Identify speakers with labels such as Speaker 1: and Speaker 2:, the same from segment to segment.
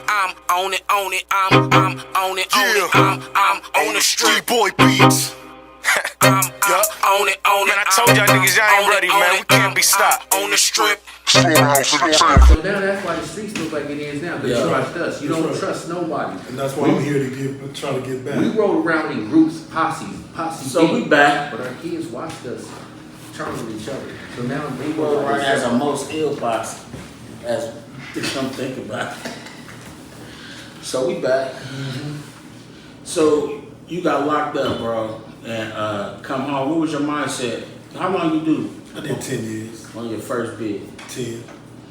Speaker 1: I'm on it, on it, I'm on it, on it, I'm on the street
Speaker 2: boy beats.
Speaker 1: I'm on it, on it.
Speaker 2: Man, I told y'all niggas y'all ain't ready, man. We can't be stopped.
Speaker 1: On the strip.
Speaker 3: So now that's why the streets look like it is now. They trust us. You don't trust nobody.
Speaker 4: And that's why I'm here to try to get back.
Speaker 3: We roll around in groups, posses.
Speaker 5: So we back.
Speaker 3: But our kids watched us turn on each other. So now they
Speaker 5: Roll around as a most ill posse, as to come think about it. So we back. So you got locked up, bro, and come home. What was your mindset? How long you do?
Speaker 4: I did 10 years.
Speaker 5: On your first bid.
Speaker 4: 10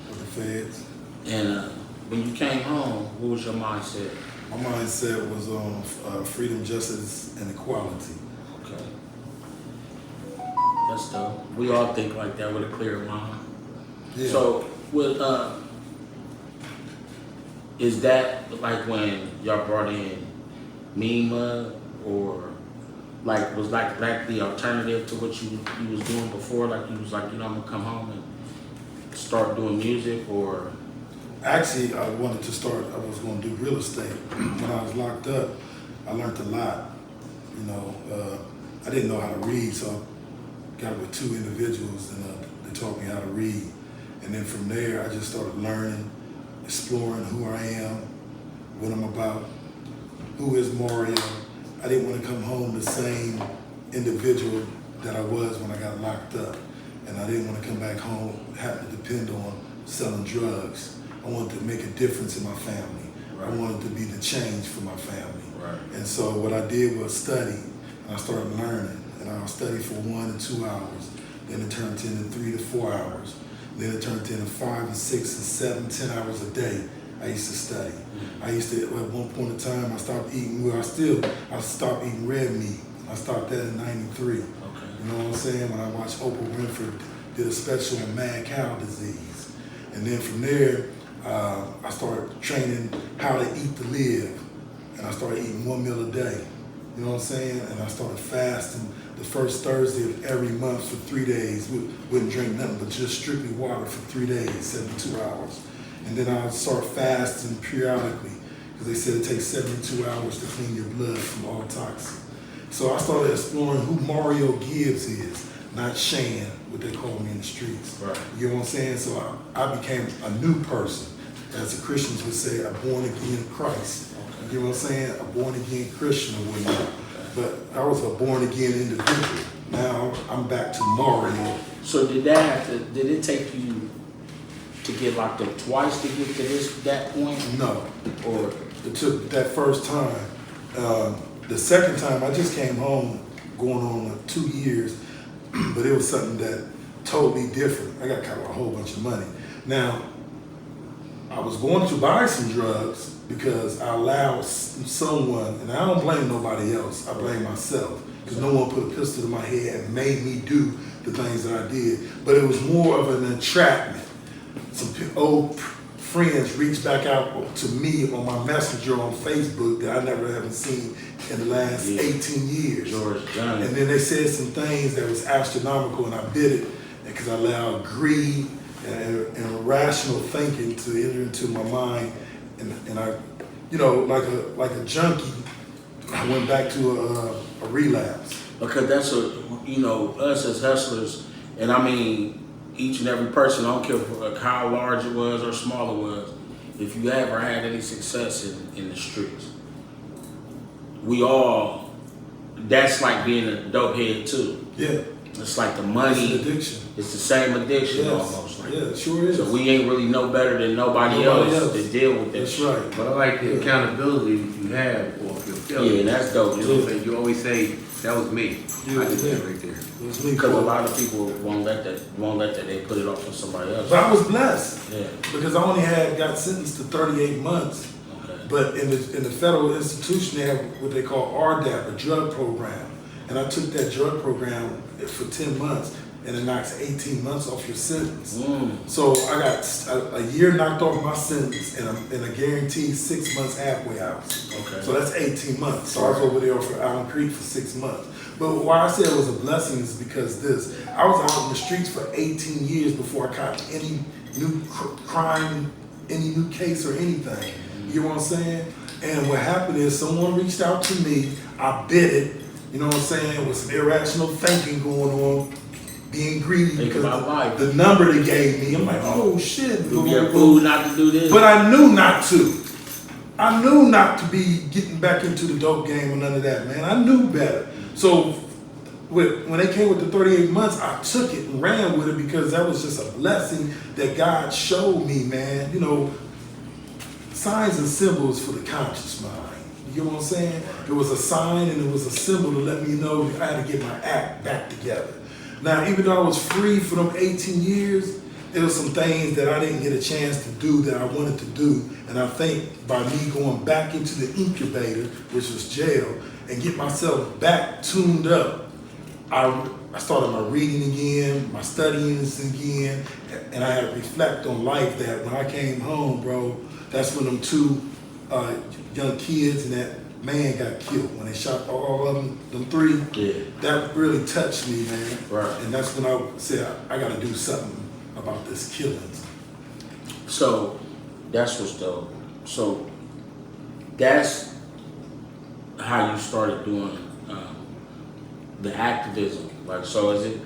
Speaker 4: with the feds.
Speaker 5: And when you came home, what was your mindset?
Speaker 4: My mindset was on freedom, justice, and equality.
Speaker 5: Okay. That's dope. We all think like that with a clear mind.
Speaker 4: Yeah.
Speaker 5: So, with is that like when y'all brought in Mima, or like was like that the alternative to what you was doing before? Like you was like, you know, I'm gonna come home and start doing music, or?
Speaker 4: Actually, I wanted to start, I was going to do real estate. When I was locked up, I learned a lot. You know, I didn't know how to read, so I got with 2 individuals and they taught me how to read. And then from there, I just started learning, exploring who I am, what I'm about, who is Mario. I didn't want to come home the same individual that I was when I got locked up. And I didn't want to come back home, have to depend on selling drugs. I wanted to make a difference in my family. Right. I wanted to be the change for my family.
Speaker 5: Right.
Speaker 4: And so what I did was study, and I started learning. And I would study for 1 to 2 hours. Then it turned into 3 to 4 hours. Then it turned into 5 and 6 and 7, 10 hours a day. I used to study. I used to, at one point in time, I stopped eating, well, I stopped eating red meat. I stopped that in 93.
Speaker 5: Okay.
Speaker 4: You know what I'm saying? When I watched Oprah Winfrey did a special on mad cow disease. And then from there, I started training how to eat to live. And I started eating 1 meal a day. You know what I'm saying? And I started fasting the first Thursday of every month for 3 days. Wouldn't drink nothing but just strictly water for 3 days, 72 hours. And then I would start fasting periodically, because they said it takes 72 hours to clean your blood from all toxins. So I started exploring who Mario Gibbs is, not Shan, what they call me in the streets.
Speaker 5: Right.
Speaker 4: You know what I'm saying? So I became a new person, as the Christians would say, a born again Christ. Okay. You know what I'm saying? A born again Christian or whatnot. Okay. But I was a born again individual. Now I'm back to Mario.
Speaker 5: So did it take you to get locked up twice to get to that point?
Speaker 4: No.
Speaker 5: Or
Speaker 4: it took that first time. The second time, I just came home going on 2 years, but it was something that totally different. I got kind of a whole bunch of money. Now, I was going to buy some drugs because I allowed someone, and I don't blame nobody else, I blame myself, because no one put a pistol to my head and made me do the things that I did. But it was more of an entrapment. Some old friends reached back out to me on my messenger on Facebook that I never haven't seen in the last 18 years. And then they said some things that was astronomical, and I bit it because I allowed greed and irrational thinking to enter into my mind, and I, you know, like a junkie, I went back to a relapse.
Speaker 5: Because that's us as hustlers, and I mean, each and every person, I don't care how large it was or small it was, if you ever had any success in the streets, we all, that's like being a dope head too.
Speaker 4: Yeah.
Speaker 5: It's like the money.
Speaker 4: It's an addiction.
Speaker 5: It's the same addiction,
Speaker 4: yes.
Speaker 5: Almost. Like.
Speaker 4: Yeah, it sure is.
Speaker 5: So we ain't really no better than nobody else to deal with that.
Speaker 4: That's right.
Speaker 3: But I like the accountability you have, or if you're feeling.
Speaker 5: Yeah, that's dope.
Speaker 3: You know what I'm saying? You always say, that was me.
Speaker 4: Yeah,
Speaker 3: I did that right there.
Speaker 4: It was me.
Speaker 5: Because a lot of people won't let that, they put it off on somebody else.
Speaker 4: But I was blessed.
Speaker 5: Yeah.
Speaker 4: Because I only got sentenced to 38 months.
Speaker 5: Okay.
Speaker 4: But in the federal institution, they have what they call RDAP, a drug program. And I took that drug program for 10 months, and it knocks 18 months off your sentence. So I got a year knocked off my sentence and a guaranteed 6 months halfway out.
Speaker 5: Okay.
Speaker 4: So that's 18 months. So I was over there for Allen Creek for 6 months. But why I said it was a blessing is because I was out in the streets for 18 years before I caught any new crime, any new case or anything. You know what I'm saying? And what happened is someone reached out to me. I bid it. You know what I'm saying? With some irrational thinking going on, being greedy because the number they gave me. I'm like, oh shit.
Speaker 5: You be a fool not to do this.
Speaker 4: But I knew not to. I knew not to be getting back into the dope game or none of that, man. I knew better. So when they came with the 38 months, I took it and ran with it because that was just a blessing that God showed me, man. You know, signs and symbols for the conscious mind. You know what I'm saying? It was a sign and it was a symbol to let me know I had to get my act back together. Now, even though I was free for them 18 years, there was some things that I didn't get a chance to do that I wanted to do. And I think by me going back into the incubator, which was jail, and get myself back tuned up, I started my reading again, my studying again, and I had to reflect on life that when I came home, bro, that's when them two young kids and that man got killed. When they shot all of them three, that really touched me, man.
Speaker 5: Right.
Speaker 4: And that's when I said, I got to do something about this killings.
Speaker 5: So that's what's dope. So that's how you started doing the activism. Like, so is it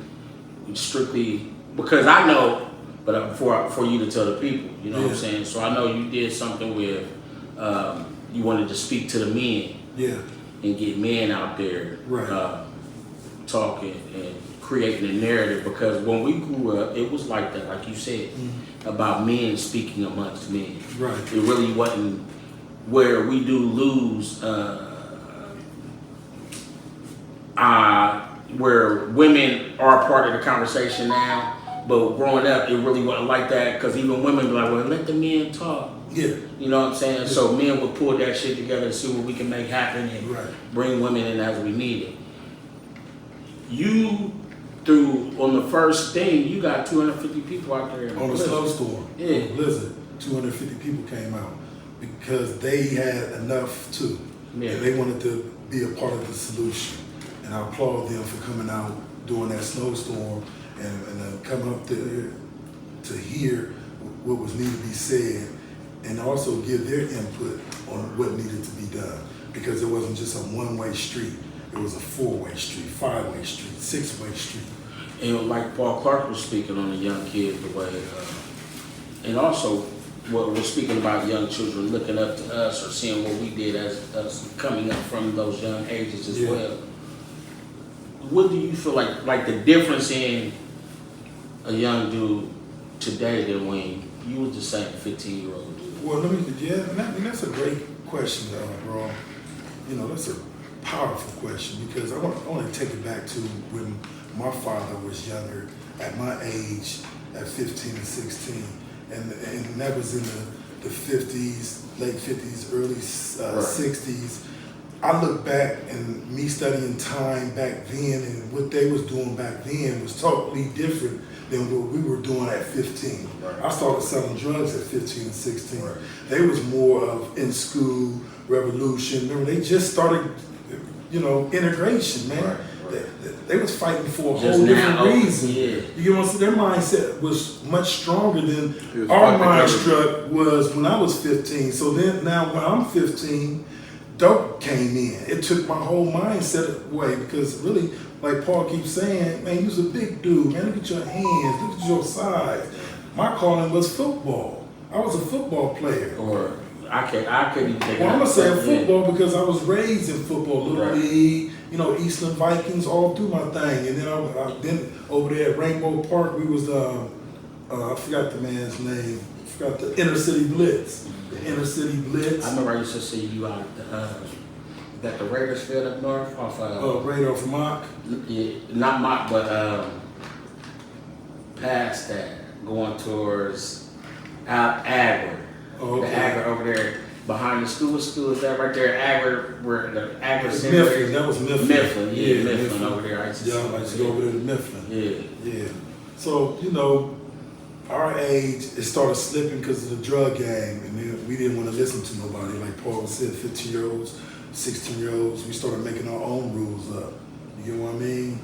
Speaker 5: strictly because I know, but for you to tell the people, you know what I'm saying? So I know you did something with you wanted to speak to the men, and get men out there, talking and creating a narrative. Because when we grew up, it was like that, like you said, about men speaking amongst men.
Speaker 4: Right.
Speaker 5: It really wasn't where we do lose, where women are part of the conversation now. But growing up, it really wasn't like that because even women be like, well, let the men talk.
Speaker 4: Yeah.
Speaker 5: You know what I'm saying? So men would pull that shit together to see what we can make happen and bring women in as we need it. You, on the first thing, you got 250 people out there.
Speaker 4: On the snowstorm.
Speaker 5: Yeah.
Speaker 4: Blizzard, 250 people came out because they had enough too. Yeah. And they wanted to be a part of the solution. And I applaud them for coming out during that snowstorm and coming up to hear what was needed to be said and also give their input on what needed to be done. Because it wasn't just a one-way street. It was a four-way street, five-way street, six-way street.
Speaker 5: And like Paul Clark was speaking on the young kids, the way, and also what we're speaking about young children looking up to us or seeing what we did as us coming up from those young ages as well. What do you feel like the difference in a young dude today than when you was the same 15-year-old dude?
Speaker 4: Well, and that's a great question, bro. You know, that's a powerful question because I want to take it back to when my father was younger, at my age, at 15 and 16, and that was in the 50s, late 50s, early 60s. I look back and me studying time back then and what they was doing back then was totally different than what we were doing at 15. I started selling drugs at 15 and 16. They was more of in school, revolution. Remember, they just started, you know, integration, man. They was fighting for a whole different reason. You know what I'm saying? Their mindset was much stronger than our mindset was when I was 15. So then now when I'm 15, dope came in. It took my whole mindset away because really, like Paul keeps saying, man, you was a big dude, man. Look at your hands, look at your size. My calling was football. I was a football player.
Speaker 5: Or I couldn't even take it.
Speaker 4: Well, I'm gonna say football because I was raised in football, Little League, you know, Eastland Vikings, all through my thing. And then I've been over there at Rainbow Park. We was I forgot the man's name. I forgot the Inner City Blitz. The Inner City Blitz.
Speaker 5: I remember I used to see you out at the Raiders field up north off
Speaker 4: right off Mock.
Speaker 5: Yeah, not Mock, but past that, going towards Agler.
Speaker 4: Oh, okay.
Speaker 5: The Agler over there behind the school. School is that right there? Agler, where the Agler Center.
Speaker 4: Mifflin. That was Mifflin.
Speaker 5: Mifflin, Mifflin over there. I used to
Speaker 4: go over there to Mifflin.
Speaker 5: Yeah.
Speaker 4: So, you know, our age, it started slipping because of the drug game, and then we didn't want to listen to nobody. Like Paul said, 15-year-olds, 16-year-olds, we started making our own rules up. You get what I mean?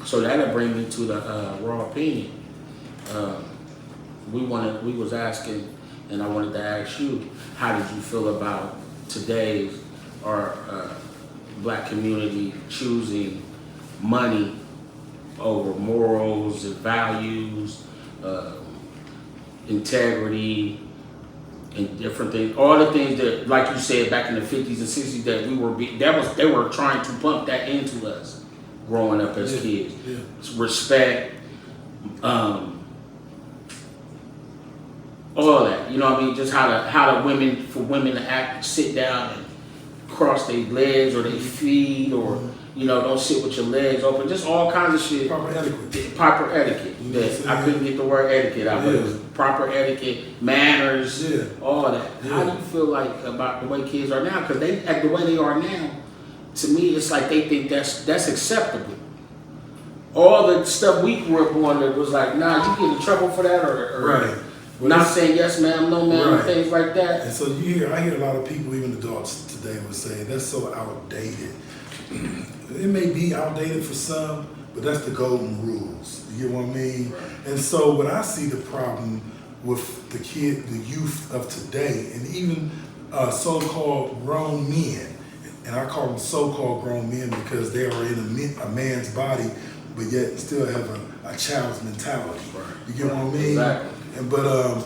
Speaker 5: So that'll bring me to the raw opinion. We was asking, and I wanted to ask you, how did you feel about today's our black community choosing money over morals and values, integrity, and different things, all the things that, like you said, back in the 50s and 60s, that they were trying to pump that into us growing up as kids.
Speaker 4: Yeah.
Speaker 5: Respect, all that. You know what I mean? Just how the women to act, sit down and cross their legs or their feet, or don't sit with your legs open. Just all kinds of shit.
Speaker 4: Proper etiquette.
Speaker 5: Proper etiquette.
Speaker 4: You know what I'm saying?
Speaker 5: I couldn't get the word etiquette out, but it was proper etiquette, manners, all that.
Speaker 4: Yeah.
Speaker 5: How do you feel like about the way kids are now? Because they act the way they are now. To me, it's like they think that's acceptable. All the stuff we grew up on that was like, nah, you get in trouble for that, or
Speaker 4: Right.
Speaker 5: not saying yes ma'am, no ma'am,
Speaker 4: Right.
Speaker 5: things like that.
Speaker 4: And so I hear a lot of people, even adults today, would say that's so outdated. It may be outdated for some, but that's the golden rules. You get what I mean?
Speaker 5: Right.
Speaker 4: And so when I see the problem with the youth of today, and even so-called grown men, and I call them so-called grown men because they are in a man's body, but yet still have a child's mentality.
Speaker 5: Right.
Speaker 4: You get what I mean?
Speaker 5: Exactly.
Speaker 4: But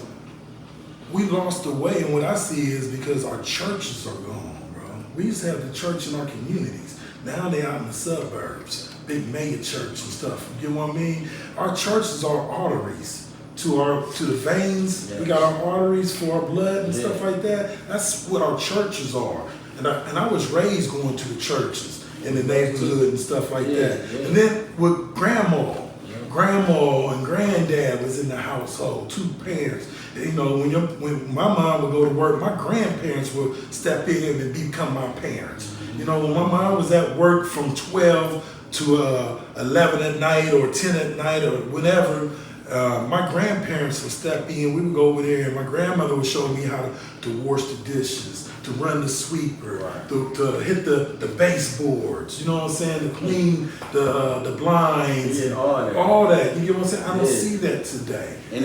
Speaker 4: we lost the way, and what I see is because our churches are gone, bro. We used to have the church in our communities. Now they out in the suburbs, big mega church and stuff. You get what I mean? Our churches are arteries to the veins.
Speaker 5: Yes.
Speaker 4: We got our arteries for our blood and stuff like that. That's what our churches are. And I was raised going to the churches in the neighborhood and stuff like that.
Speaker 5: Yeah.
Speaker 4: And then with grandma and granddad was in the household, two parents. You know, when my mom would go to work, my grandparents would step in and become my parents. You know, when my mom was at work from 12 to 11 at night or 10 at night or whenever, my grandparents would step in. We would go over there, and my grandmother would show me how to wash the dishes, to run the sweeper, to hit the baseboards. You know what I'm saying? To clean the blinds,
Speaker 5: Yeah,
Speaker 4: all that. You get what I'm saying? I don't see that today.
Speaker 5: And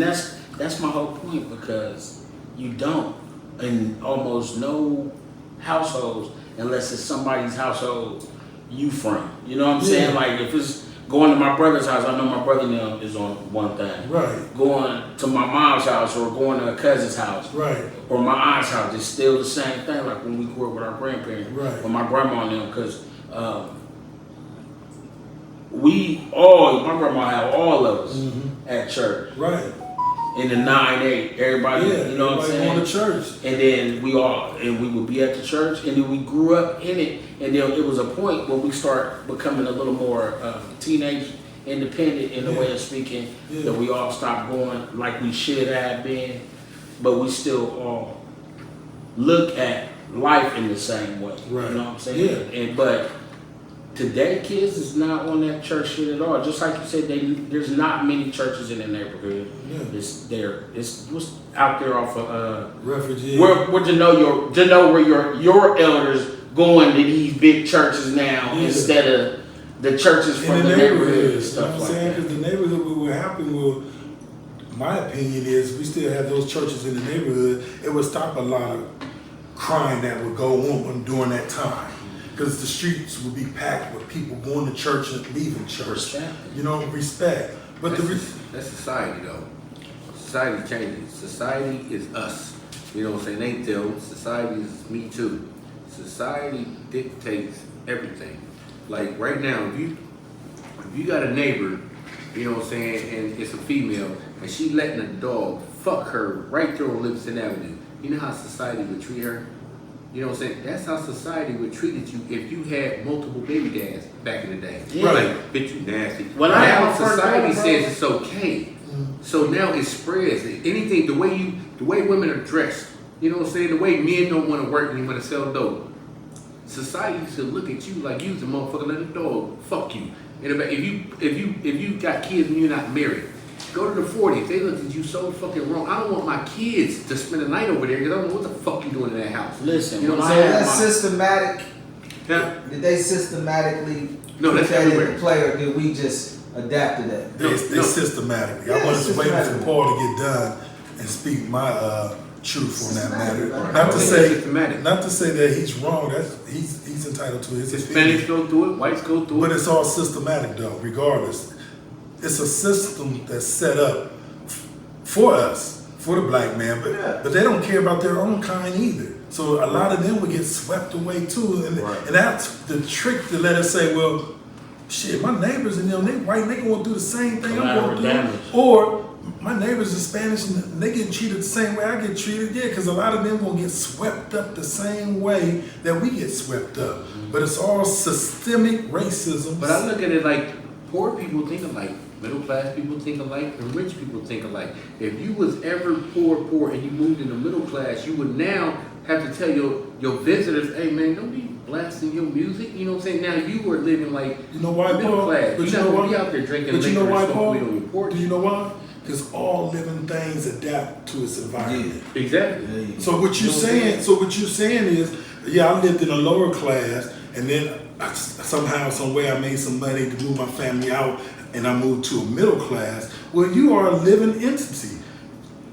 Speaker 5: that's my whole point, because you don't in almost no households, unless it's somebody's household you from. You know what I'm saying? Like if it's going to my brother's house, I know my brother now is on one thing.
Speaker 4: Right.
Speaker 5: Going to my mom's house or going to a cousin's house.
Speaker 4: Right.
Speaker 5: Or my aunt's house, it's still the same thing. Like when we grew up with our grandparents.
Speaker 4: Right.
Speaker 5: Or my grandma and them, because my grandma had all of us at church.
Speaker 4: Right.
Speaker 5: In the 9-8, everybody, you know what I'm saying?
Speaker 4: Going to church.
Speaker 5: And then we would be at the church, and then we grew up in it, and then it was a point where we start becoming a little more teenage independent in the way of speaking, that we all stopped going like we should have been, but we still all look at life in the same way.
Speaker 4: Right.
Speaker 5: You know what I'm saying? But today, kids is not on that church shit at all. Just like you said, there's not many churches in the neighborhood.
Speaker 4: Yeah.
Speaker 5: It's what's out there off of
Speaker 4: Refugee.
Speaker 5: where to know where your elders going to these big churches now instead of the churches from the neighborhood and stuff
Speaker 4: you know what I'm
Speaker 5: like
Speaker 4: saying?
Speaker 5: that.
Speaker 4: Because the neighborhood, what would happen will, my opinion is, we still have those churches in the neighborhood. It would stop a lot of crime that would go on during that time. Because the streets would be packed with people going to church and leaving church.
Speaker 5: Respect.
Speaker 4: You know, respect. But
Speaker 3: That's society, though. Society changes. Society is us. You know what I'm saying? Ain't them. Society is me too. Society dictates everything. Like right now, if you got a neighbor, you know what I'm saying, and it's a female, and she letting a dog fuck her right there on Livingston Avenue, you know how society would treat her? You know what I'm saying? That's how society would treat you if you had multiple baby dads back in the day.
Speaker 5: Yeah.
Speaker 3: Like, bitch, you nasty.
Speaker 5: When I had my first
Speaker 3: society
Speaker 5: daughter,
Speaker 3: says it's okay. So now it spreads. Anything, the way women are dressed, you know what I'm saying? The way men don't want to work and you want to sell dope. Society used to look at you like you was a motherfucker, let a dog fuck you. And if you got kids and you're not married, go to the 40s. They looked at you so fucking wrong. I don't want my kids to spend the night over there because I don't know what the fuck you doing in that house.
Speaker 5: Listen,
Speaker 3: you know
Speaker 5: when
Speaker 3: what
Speaker 5: I
Speaker 3: I'm saying?
Speaker 5: had
Speaker 6: That's systematic.
Speaker 3: Yeah.
Speaker 6: Did they systematically
Speaker 3: No, that's
Speaker 6: put that
Speaker 3: everywhere.
Speaker 6: into play, or did we just adapt to that?
Speaker 4: they systematically. I
Speaker 6: Yeah,
Speaker 4: was just waiting for
Speaker 6: systematically.
Speaker 4: Paul to get done and speak my truth on that matter.
Speaker 6: Right.
Speaker 4: Not to
Speaker 3: It's
Speaker 4: say,
Speaker 3: systematic.
Speaker 4: not to say that he's wrong. He's entitled to his
Speaker 3: Hispanics
Speaker 4: opinion.
Speaker 3: go through it, whites go through
Speaker 4: But
Speaker 3: it.
Speaker 4: it's all systematic though, regardless. It's a system that's set up for us, for the black man, but they don't care about their own kind either. So a lot of them would get swept away too, and that's the trick to let us say, well, shit, my neighbors and them, they white, and they gonna do the same thing I'm
Speaker 5: Collateral
Speaker 4: gonna
Speaker 5: damage.
Speaker 4: do. Or my neighbors are Spanish and they get treated the same way I get treated, yeah, because a lot of them gonna get swept up the same way that we get swept up. But it's all systemic racism.
Speaker 3: But I look at it like poor people think alike, middle class people think alike, and rich people think alike. If you was ever poor, and you moved in the middle class, you would now have to tell your visitors, hey man, don't be blasting your music. You know what I'm saying? Now you are living like
Speaker 4: You know why,
Speaker 3: middle
Speaker 4: Paul?
Speaker 3: class.
Speaker 4: But
Speaker 3: You're
Speaker 4: you know
Speaker 3: not
Speaker 4: why?
Speaker 3: gonna be out there drinking
Speaker 4: But you know
Speaker 3: liquor
Speaker 4: why,
Speaker 3: and smoking
Speaker 4: Paul?
Speaker 3: weed on your porch.
Speaker 4: Do you know why? Because all living things adapt to its environment.
Speaker 3: Exactly.
Speaker 4: So what you saying? So what you saying is, yeah, I lived in a lower class, and then somehow, some way, I made some money to move my family out, and I moved to a middle class. Well, you are a living entity.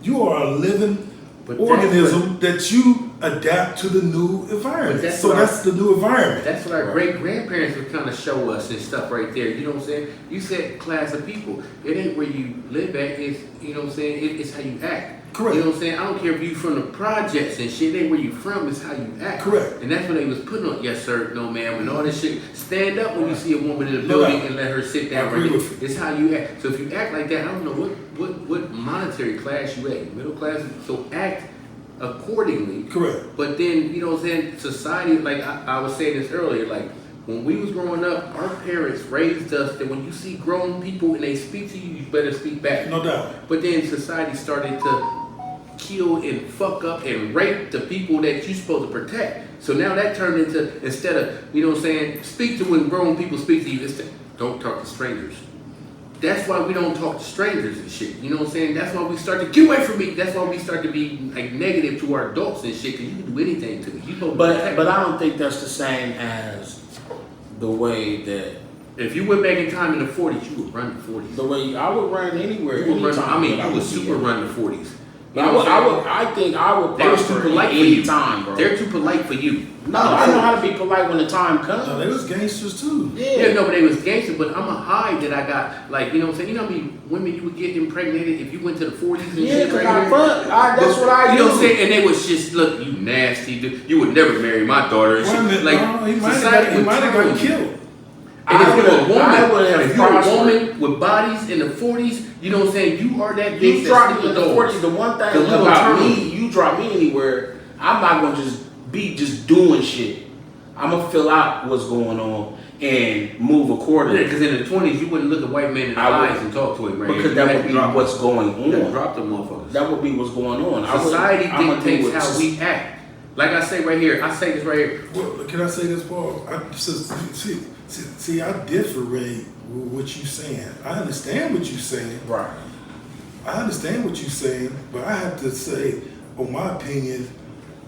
Speaker 4: You are a living
Speaker 3: But
Speaker 4: organism that you adapt to the new environment.
Speaker 3: that's
Speaker 4: So
Speaker 3: what
Speaker 4: that's the new environment.
Speaker 3: That's what our great grandparents would kind of show us and stuff right there. You know what I'm saying? You said class of people. It ain't where you live at. It's, you know what I'm saying? It's how you act.
Speaker 4: Correct.
Speaker 3: You know what I'm saying? I don't care if you from the projects and shit. It ain't where you from. It's how you act.
Speaker 4: Correct.
Speaker 3: And that's what they was putting on. Yes, sir. No, ma'am. And all this shit. Stand up when you see a woman in the
Speaker 4: No
Speaker 3: building
Speaker 4: doubt.
Speaker 3: and let her sit down.
Speaker 4: I agree
Speaker 3: right there.
Speaker 4: with you.
Speaker 3: It's how you act. So if you act like that, I don't know what monetary class you at. Middle class. So act accordingly.
Speaker 4: Correct.
Speaker 3: But then, you know what I'm saying, society, like I was saying this earlier, like when we was growing up, our parents raised us that when you see grown people and they speak to you, you better speak back.
Speaker 4: No doubt.
Speaker 3: But then society started to kill and fuck up and rape the people that you're supposed to protect. So now that turned into, instead of, you know what I'm saying, speak to when grown people speak to you, don't talk to strangers. That's why we don't talk to strangers and shit. You know what I'm saying? That's why we start to get away from me. That's why we start to be like negative to our adults and shit. Because you can do anything to me. You supposed to protect
Speaker 5: But
Speaker 3: me.
Speaker 5: I don't think that's the same as the way that
Speaker 3: If you went back in time in the 40s, you would run the 40s.
Speaker 5: the way I would run anywhere.
Speaker 3: You would run,
Speaker 5: anytime
Speaker 3: I mean,
Speaker 5: that
Speaker 3: you would
Speaker 5: would be
Speaker 3: super
Speaker 5: in.
Speaker 3: run the 40s. You
Speaker 5: I
Speaker 3: know what I'm saying?
Speaker 5: I think I would
Speaker 3: They was too
Speaker 5: prosper
Speaker 3: polite for
Speaker 5: any
Speaker 3: you.
Speaker 5: time, bro.
Speaker 3: They're too polite for you.
Speaker 5: No, I know how to be polite when the time comes.
Speaker 4: No, they was gangsters too.
Speaker 3: Yeah, no, but they was gangster, but I'm a high that I got, like, you know what I'm saying? You know how many women you would get impregnated if you went to the 40s and
Speaker 5: Yeah,
Speaker 3: shit
Speaker 5: because
Speaker 3: right
Speaker 5: I
Speaker 3: here?
Speaker 5: fuck. That's what I
Speaker 3: You
Speaker 5: do.
Speaker 3: know what I'm saying? And they was just, look, you nasty dude. You would never marry my daughter. And
Speaker 4: Wait a
Speaker 3: shit.
Speaker 4: minute,
Speaker 3: Like,
Speaker 4: no, he might
Speaker 3: society
Speaker 4: have
Speaker 3: would
Speaker 4: got
Speaker 3: turn you.
Speaker 4: killed.
Speaker 3: And if you're a woman,
Speaker 5: I would have
Speaker 3: if you're a
Speaker 5: prospered.
Speaker 3: woman with bodies in the 40s, you know what I'm saying? You are that bitch
Speaker 5: You drop
Speaker 3: that
Speaker 5: me in the
Speaker 3: sleep
Speaker 5: 40s.
Speaker 3: with
Speaker 5: The one thing
Speaker 3: The little
Speaker 5: about
Speaker 3: turtle.
Speaker 5: me, you drop me anywhere, I'm not gonna just be just doing shit. I'm gonna fill out what's going on and move
Speaker 3: Yeah,
Speaker 5: accordingly.
Speaker 3: because in the 20s, you wouldn't look a white man in the
Speaker 5: I would-
Speaker 3: eyes and talk to him, right?
Speaker 5: Because
Speaker 3: You
Speaker 5: that
Speaker 3: had
Speaker 5: would
Speaker 3: to
Speaker 5: be
Speaker 3: drop
Speaker 5: what's going
Speaker 3: them.
Speaker 5: on.
Speaker 3: Drop them motherfuckers.
Speaker 5: That would be what's going on.
Speaker 3: Society
Speaker 5: I'ma do
Speaker 3: dictates
Speaker 5: what's-
Speaker 3: how we act. Like I say right here, I say this right here.
Speaker 4: Well, can I say this, Paul? See, I differentiate with what you saying. I understand what you're saying.
Speaker 5: Right.
Speaker 4: I understand what you're saying, but I have to say, on my opinion,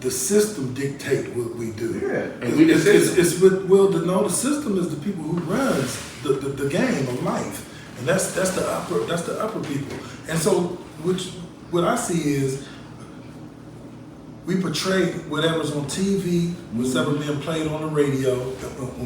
Speaker 4: the system dictate what we do.
Speaker 6: Yeah.
Speaker 3: And we the system.
Speaker 4: The system is the people who runs the game of life, and that's the upper people. And so what I see is we portray whatever's on TV, whatever being played on the radio,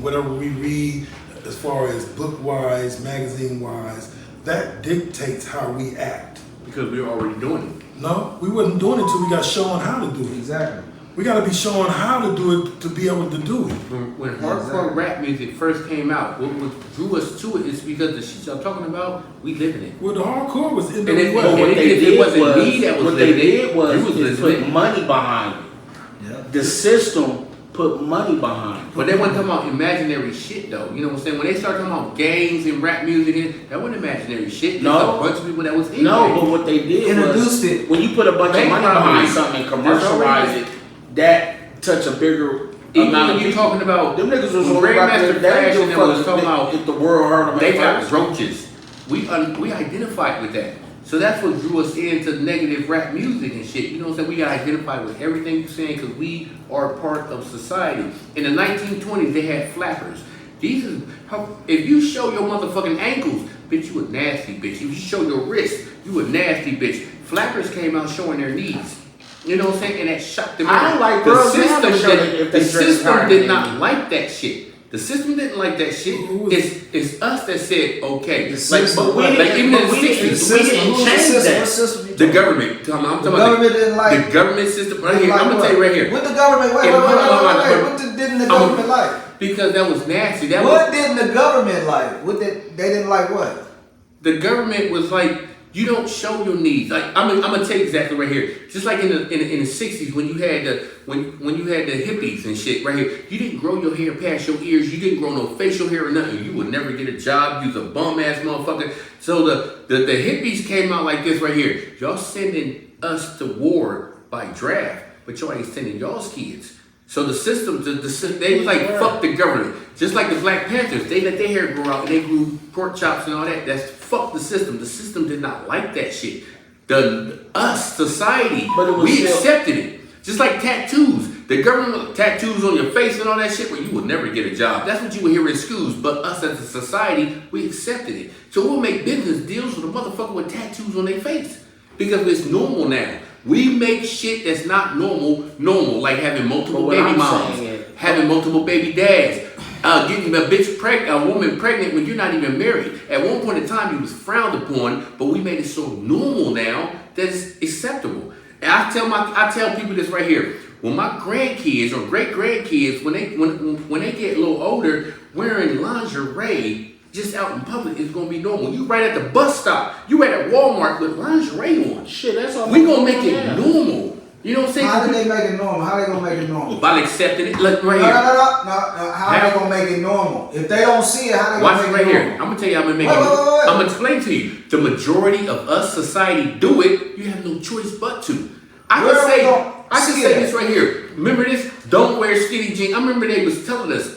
Speaker 4: whatever we read, as far as book-wise, magazine-wise, that dictates how we act.
Speaker 3: Because we're already doing it.
Speaker 4: No, we wasn't doing it until we got shown how to do it.
Speaker 6: Exactly.
Speaker 4: We got to be shown how to do it to be able to do it.
Speaker 3: When hardcore
Speaker 6: Exactly.
Speaker 3: rap music first came out, what drew us to it is because the shit y'all talking about, we live in it.
Speaker 4: Well, the hardcore was in
Speaker 3: And it-
Speaker 4: the
Speaker 3: and
Speaker 5: What
Speaker 3: if
Speaker 5: they
Speaker 3: it
Speaker 5: did
Speaker 3: wasn't
Speaker 5: was,
Speaker 3: me that was
Speaker 5: what they
Speaker 3: living it,
Speaker 5: did was
Speaker 3: you was
Speaker 5: is
Speaker 3: living
Speaker 5: put
Speaker 3: it.
Speaker 5: money behind it.
Speaker 6: Yeah.
Speaker 5: The system put money behind it.
Speaker 3: But they weren't talking about imaginary shit though. You know what I'm saying? When they start talking about gangs and rap music, that wasn't imaginary shit.
Speaker 5: No.
Speaker 3: There's a bunch of people that was in
Speaker 5: No,
Speaker 3: gangs.
Speaker 5: but what they did
Speaker 6: Introduced
Speaker 5: was,
Speaker 6: it.
Speaker 5: when you put a bunch of
Speaker 3: Bank
Speaker 5: money
Speaker 3: robbery.
Speaker 5: behind something and commercialize it, that touch a bigger
Speaker 3: Even
Speaker 5: amount
Speaker 3: when
Speaker 5: of
Speaker 3: you're
Speaker 5: people.
Speaker 3: talking about
Speaker 5: Them niggas was
Speaker 3: when
Speaker 5: on
Speaker 3: Grandmaster
Speaker 5: record, they didn't
Speaker 3: Fashion
Speaker 5: give
Speaker 3: that
Speaker 5: a
Speaker 3: was
Speaker 5: fuck
Speaker 3: talking about
Speaker 5: if the world heard them.
Speaker 3: they
Speaker 5: at
Speaker 3: got
Speaker 5: first.
Speaker 3: roaches. We identified with that. So that's what drew us into negative rap music and shit. You know what I'm saying? We got identified with everything you're saying because we are part of society. In the 1920s, they had flappers. These is how, if you show your motherfucking ankles, bitch, you a nasty bitch. If you show your wrist, You a nasty bitch. Flappers came out showing their knees. You know what I'm saying? And that shocked them.
Speaker 5: I don't like
Speaker 3: the
Speaker 5: girls
Speaker 3: system.
Speaker 5: now that show that if they
Speaker 3: The
Speaker 5: dress
Speaker 3: system
Speaker 5: hard,
Speaker 3: did
Speaker 5: they
Speaker 3: not
Speaker 5: need.
Speaker 3: like that shit. The system didn't like that shit.
Speaker 4: Who
Speaker 3: It's us that said okay.
Speaker 6: The
Speaker 3: Like,
Speaker 6: system,
Speaker 3: but
Speaker 6: what?
Speaker 3: like even in the
Speaker 5: But we didn't-
Speaker 3: 60s,
Speaker 5: we didn't
Speaker 6: Who's the
Speaker 5: change
Speaker 6: system?
Speaker 5: that.
Speaker 6: What system you
Speaker 3: the
Speaker 6: talking
Speaker 3: government. I'm talking
Speaker 6: about? The
Speaker 3: about
Speaker 6: government didn't like.
Speaker 3: the government system right
Speaker 6: didn't
Speaker 3: here.
Speaker 6: like
Speaker 3: I'm gonna
Speaker 6: what?
Speaker 3: tell you right here.
Speaker 6: What the government? Wait.
Speaker 3: Hold on.
Speaker 6: What didn't the government like?
Speaker 3: Because that was nasty. That
Speaker 6: What
Speaker 3: was
Speaker 6: didn't the government like? They didn't like what?
Speaker 3: the government was like, you don't show your needs. Like I'm gonna tell you exactly right here. Just like in the 60s when you had when you had the hippies and shit right here, you didn't grow your hair past your ears. You didn't grow no facial hair or nothing. You would never get a job. You was a bum ass motherfucker. So the hippies came out like this right here. Y'all sending us to war by draft, but y'all ain't sending y'all's kids. So the system, they was like, fuck the government. Just like the Black Panthers, they let their hair grow out and they grew pork chops and all that. That's fuck the system. The system did not like that shit. Society,
Speaker 5: But it was
Speaker 3: we
Speaker 5: still-
Speaker 3: accepted it. Just like tattoos. The government tattoos on your face and all that shit where you would never get a job. That's what you would hear in schools. But us as a society, we accepted it. So we'll make business deals with a motherfucker with tattoos on their face. Because it's normal now. We make shit that's not normal, like having multiple
Speaker 5: But what
Speaker 3: baby
Speaker 5: I'm
Speaker 3: moms,
Speaker 5: saying is-
Speaker 3: having multiple baby dads, getting a woman pregnant when you're not even married. At one point in time, it was frowned upon, but we made it so normal now that it's acceptable. And I tell people this right here. When my grandkids or great grandkids, when they get a little older, wearing lingerie just out in public is gonna be normal. You right at the bus stop, you at Walmart with lingerie on.
Speaker 5: Shit, that's all.
Speaker 3: We gonna make it normal. You know what I'm saying?
Speaker 6: How did they make it normal? How they gonna make it normal?
Speaker 3: By accepting it. Look right
Speaker 6: No.
Speaker 3: here.
Speaker 6: How they gonna make it normal? If they don't see it, how they
Speaker 3: Watch
Speaker 6: gonna
Speaker 3: it
Speaker 6: make
Speaker 3: right
Speaker 6: it
Speaker 3: here.
Speaker 6: normal?
Speaker 3: I'm gonna tell you how I'm gonna make
Speaker 6: Wait,
Speaker 3: it.
Speaker 6: wait.
Speaker 3: I'm gonna explain to you. The majority of us society do it. You have no choice but to. I
Speaker 6: Where
Speaker 3: can
Speaker 6: are we
Speaker 3: say
Speaker 6: gonna see it?
Speaker 3: this right here. Remember this? Don't wear skinny jeans. I remember they was telling us.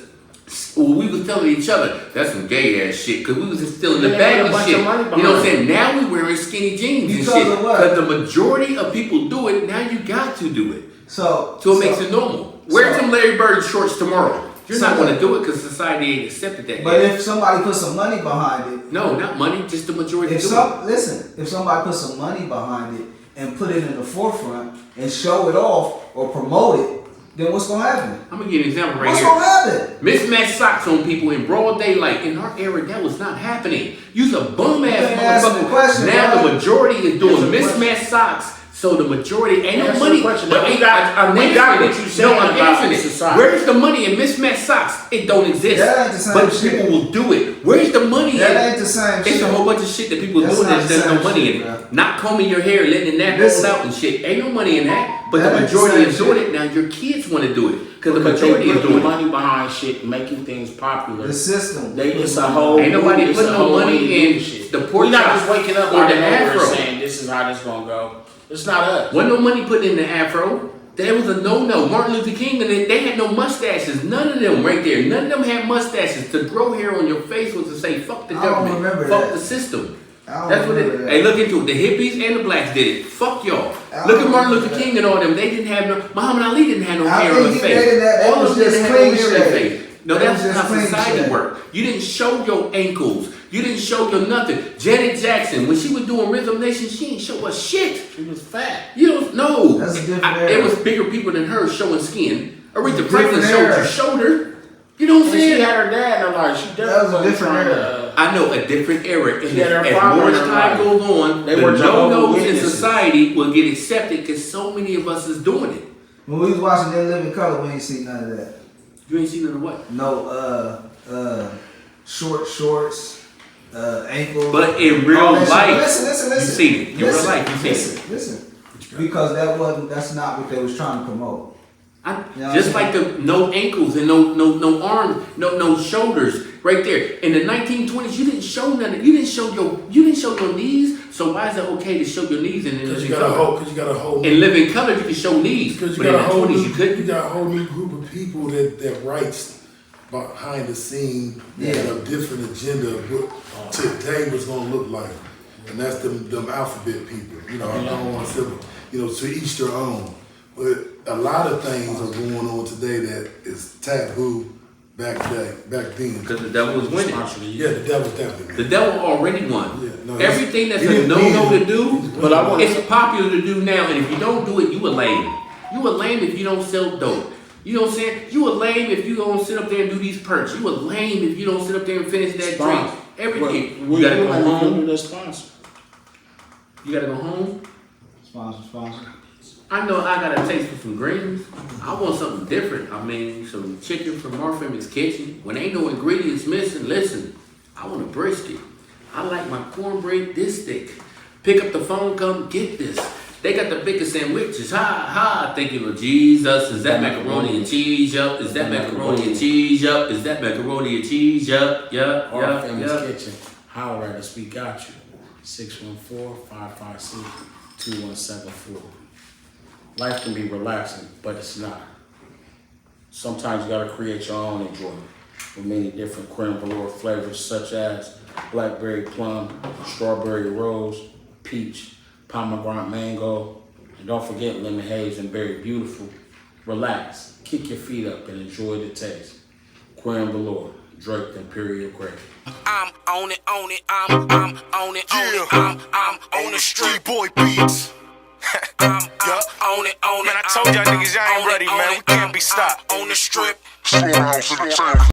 Speaker 3: Well, we was telling each other that's some gay ass shit because we was still in the
Speaker 5: Yeah,
Speaker 3: baggy
Speaker 5: a bunch
Speaker 3: shit.
Speaker 5: of money
Speaker 3: You know what I'm
Speaker 5: behind
Speaker 3: saying? Now we wearing skinny jeans and
Speaker 6: Because
Speaker 3: shit.
Speaker 6: of what?
Speaker 3: Because the majority of people do it. Now you got to do it.
Speaker 6: So
Speaker 3: So it makes it normal. Wear some Larry Bird shorts tomorrow. You're not
Speaker 6: So-
Speaker 3: gonna do it because society ain't accepted that
Speaker 6: But
Speaker 3: yet.
Speaker 6: if somebody puts some money behind it,
Speaker 3: No, not money, just the majority
Speaker 6: if
Speaker 3: do it.
Speaker 6: if somebody puts some money behind it and put it in the forefront and show it off or promote it, then what's gonna happen?
Speaker 3: I'm gonna give you an example right
Speaker 6: What's
Speaker 3: here.
Speaker 6: gonna happen?
Speaker 3: Mismatched socks on people in broad daylight. In our era, that was not happening. You's a bum ass
Speaker 6: ain't asking the
Speaker 3: motherfucker.
Speaker 6: question,
Speaker 3: Now
Speaker 6: bro.
Speaker 3: the majority is doing
Speaker 5: Answer the
Speaker 3: mismatched socks. So the majority ain't no
Speaker 5: Answer
Speaker 3: money.
Speaker 5: the question.
Speaker 3: But
Speaker 5: Now, we
Speaker 3: ain't,
Speaker 5: got
Speaker 3: I'm
Speaker 5: what
Speaker 3: answering
Speaker 5: you
Speaker 3: it.
Speaker 5: saying
Speaker 3: No, I'm
Speaker 5: about
Speaker 3: answering it.
Speaker 5: society.
Speaker 3: Where's the money in mismatched socks? It don't exist.
Speaker 6: That ain't the same
Speaker 3: but
Speaker 6: shit.
Speaker 3: people will do it. Where's the money
Speaker 6: That
Speaker 3: in?
Speaker 6: ain't the same
Speaker 3: It's
Speaker 6: shit.
Speaker 3: a whole bunch of shit that people
Speaker 6: That's
Speaker 3: doing
Speaker 6: not
Speaker 3: that
Speaker 6: the
Speaker 3: there's no
Speaker 6: same
Speaker 3: money
Speaker 6: shit,
Speaker 3: in.
Speaker 6: bro.
Speaker 3: Not combing your hair, letting that roll
Speaker 6: Listen.
Speaker 3: out and shit. Ain't no money in that. But
Speaker 6: That
Speaker 3: the
Speaker 6: ain't the
Speaker 3: majority
Speaker 6: same
Speaker 3: is doing
Speaker 6: shit.
Speaker 3: it. Now your kids want to do it. Because the
Speaker 5: Because
Speaker 3: majority
Speaker 5: they
Speaker 3: is
Speaker 5: put
Speaker 3: doing it.
Speaker 5: money behind shit, making things popular.
Speaker 6: The system.
Speaker 5: It's a whole.
Speaker 3: Ain't nobody
Speaker 5: it's
Speaker 3: putting
Speaker 5: a
Speaker 3: no
Speaker 5: whole
Speaker 3: money
Speaker 5: way to
Speaker 3: in
Speaker 5: do shit.
Speaker 3: the pork
Speaker 5: We're not
Speaker 3: chops
Speaker 5: just waking up
Speaker 3: or
Speaker 5: out
Speaker 3: the
Speaker 5: of nowhere
Speaker 3: afro.
Speaker 5: saying this is how this gonna go. It's not us.
Speaker 3: Wasn't no money put in the afro. There was a no-no. Martin Luther King and they had no mustaches. None of them right there. None of them had mustaches. To grow hair on your face was to say fuck the
Speaker 6: I don't
Speaker 3: government,
Speaker 6: remember
Speaker 3: fuck
Speaker 6: that.
Speaker 3: the system.
Speaker 6: I don't
Speaker 3: That's what it.
Speaker 6: remember that.
Speaker 3: Hey, look into it. The hippies and the blacks did it. Fuck y'all.
Speaker 6: I
Speaker 3: Look
Speaker 6: don't
Speaker 3: at Martin
Speaker 6: remember
Speaker 3: Luther
Speaker 6: that.
Speaker 3: King and all them. They didn't have no. Muhammad Ali didn't have no
Speaker 6: I
Speaker 3: hair on
Speaker 6: think
Speaker 3: his
Speaker 6: he
Speaker 3: face.
Speaker 6: did that. That
Speaker 3: All
Speaker 6: was
Speaker 3: of them
Speaker 6: just
Speaker 3: didn't have no
Speaker 6: clean
Speaker 3: hair on their
Speaker 6: shave.
Speaker 3: face. No,
Speaker 6: That
Speaker 3: that's
Speaker 6: was
Speaker 3: how
Speaker 6: just clean
Speaker 3: society
Speaker 6: shave.
Speaker 3: worked. You didn't show your ankles. You didn't show your nothing. Janet Jackson, when she was doing Rhythm Nation, she didn't show us shit.
Speaker 5: She was fat.
Speaker 3: You don't know.
Speaker 6: That's a different era.
Speaker 3: It was bigger people than her showing skin. Aretha
Speaker 6: It's a
Speaker 3: Franklin
Speaker 6: different
Speaker 3: showed
Speaker 6: era.
Speaker 3: your shoulder. You know what I'm
Speaker 5: And she
Speaker 3: saying?
Speaker 5: had her dad in her life. She definitely
Speaker 6: That was a
Speaker 5: wasn't
Speaker 6: different
Speaker 5: trying
Speaker 6: era.
Speaker 5: to,
Speaker 3: I know a different era. And
Speaker 5: She had her
Speaker 3: as
Speaker 5: father
Speaker 3: more
Speaker 5: in
Speaker 3: as
Speaker 5: her
Speaker 3: time
Speaker 5: life.
Speaker 3: goes on,
Speaker 5: They
Speaker 3: the
Speaker 5: were Jehovah's
Speaker 3: no-nos in
Speaker 5: Witnesses.
Speaker 3: society will get accepted because so many of us is doing it.
Speaker 6: When we was watching They Live in Color, we ain't seen none of that.
Speaker 3: You ain't seen none of what?
Speaker 6: No, short shorts, ankles.
Speaker 3: But in real
Speaker 6: all that shit.
Speaker 3: life,
Speaker 6: listen.
Speaker 3: you seen it. In real
Speaker 6: Listen,
Speaker 3: life, you seen it.
Speaker 6: Listen. Because that's not what they was trying to promote. Yeah,
Speaker 3: Just
Speaker 6: I
Speaker 3: like the no ankles and no arms, no shoulders, right there. In the 1920s, you didn't show nothing. You didn't show your knees. So why is it okay to show your knees and
Speaker 4: Because
Speaker 3: in
Speaker 4: you got a whole
Speaker 3: in living color you can show knees,
Speaker 4: because
Speaker 3: but
Speaker 4: you
Speaker 3: in
Speaker 4: got
Speaker 3: the
Speaker 4: a whole
Speaker 3: 20s
Speaker 4: new,
Speaker 3: you couldn't.
Speaker 4: you got a whole new group of people that writes behind the scene that have a different agenda of what today was gonna look like. And that's them alphabet people. You know, I don't want to say, to each their own. But a lot of things are going on today that is taboo back then.
Speaker 3: Because the devil was winning.
Speaker 4: Yeah, the devil's definitely.
Speaker 3: The devil already won.
Speaker 4: Yeah. No,
Speaker 3: Everything that's
Speaker 4: he
Speaker 3: a
Speaker 4: didn't
Speaker 3: no-no
Speaker 4: win.
Speaker 3: to do,
Speaker 5: But I want
Speaker 3: it's popular to do now. And if you don't do it, you a lame. You a lame if you don't sell dope. You know what I'm saying? You a lame if you don't sit up there and do these perks. You a lame if you don't sit up there and finish that drink. Everything. You gotta go home.
Speaker 5: The sponsor.
Speaker 3: You gotta go home.
Speaker 6: Sponsor.
Speaker 3: I know I got a taste for some greens. I want something different. I mean, some chicken from Martha Emmons Kitchen. When ain't no ingredients missing, listen, I want a brisket. I like my cornbread this thick. Pick up the phone, come get this. They got the biggest sandwiches. Ha, thinking of Jesus. Is that macaroni and cheese? Yup. Is that macaroni and cheese? Yup. Is that macaroni and cheese? Yup.
Speaker 5: Martha Emmons Kitchen. Holler at us, we got you. 614-556-2174. Life can be relaxing, but it's not. Sometimes you gotta create your own enjoyment with many different creme velour flavors such as blackberry plum, strawberry rose, peach, pomegranate mango, and don't forget lemon haze and berry beautiful. Relax, kick your feet up and enjoy the taste. Creme velour, draped in Imperial gravy.
Speaker 1: I'm on it, I'm on it, I'm on the street
Speaker 2: boy beats.
Speaker 1: I'm on it,
Speaker 2: Man, I told y'all niggas y'all ain't ready, man. We can't be stopped.
Speaker 1: on the strip.
Speaker 7: Storehouse Entertainment.